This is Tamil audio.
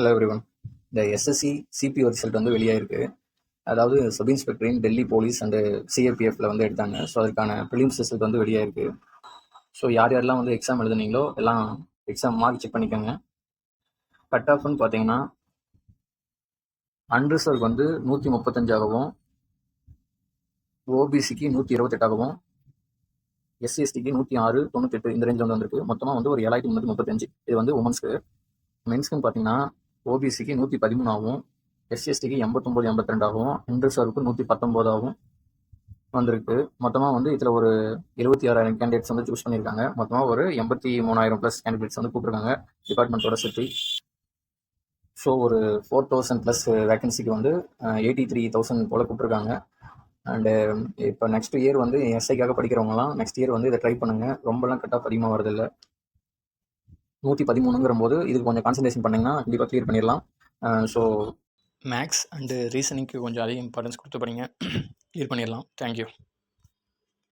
Hello everyone. இந்த எஸ்எஸ்சி சிபிஓ ரிசல்ட் வந்து வெளியாயிருக்கு. அதாவது sub inspector in Delhi police and சிஆர்பிஎஃப்ல வந்து எடுத்தாங்க. ஸோ அதுக்கான ப்ரிலிம்ஸ் ரிசல்ட் வந்து வெளியாயிருக்கு. ஸோ யார் யாரெல்லாம் வந்து எக்ஸாம் எழுதுனீங்களோ எல்லாம் எக்ஸாம் மார்க் செக் பண்ணிக்கோங்க. கட் ஆஃப்னு பார்த்தீங்கன்னா அன்ரிசர்வ் வந்து 135ஆகவும், ஓபிசிக்கு 128ஆகவும், எஸ்சிஎஸ்டிக்கு 106, 98 இந்த ரேஞ்ச் வந்து வந்திருக்கு. மொத்தமாக வந்து ஒரு 7335. இது வந்து உமன்ஸ்க்கு. மென்ஸ்க்குன்னு பார்த்தீங்கன்னா ஓபிசிக்கு 113ஆகவும், எஸ்சிஎஸ்டிக்கு 89, 82ஆகவும், அன்ரிசர்வ்க்கு 119ஆகவும் வந்திருக்கு. மொத்தமாக வந்து இதில் ஒரு 76,000 கேண்டிடேட்ஸ் வந்து சூஸ் பண்ணியிருக்காங்க. மொத்தமாக ஒரு 83,000+ கேண்டிடேட்ஸ் வந்து கூப்பிட்ருக்காங்க டிபார்ட்மெண்ட்டோட சேர்த்து. ஸோ ஒரு 4,000+ வேகன்சிக்கு வந்து 83,000 போல் கூப்பிட்ருக்காங்க. அண்டு இப்போ நெக்ஸ்ட் இயர் வந்து எஸ்ஐக்காக படிக்கிறவங்கலாம் நெக்ஸ்ட் இயர் வந்து இதை ட்ரை பண்ணுங்கள். ரொம்பலாம் கட் ஆஃப் அதிகமாக வரதில்லை. 113ங்கிற போது இதுக்கு கொஞ்சம் கான்சன்ட்ரேஷன் பண்ணிங்கன்னா கண்டிப்பாக க்ளியர் பண்ணிடலாம். ஸோ மேக்ஸ் அண்டு ரீசனிங்க்கு கொஞ்சம் அதிக இம்பார்ட்டன்ஸ் கொடுத்து படிங்க. க்ளியர் பண்ணிடலாம். தேங்க்யூ.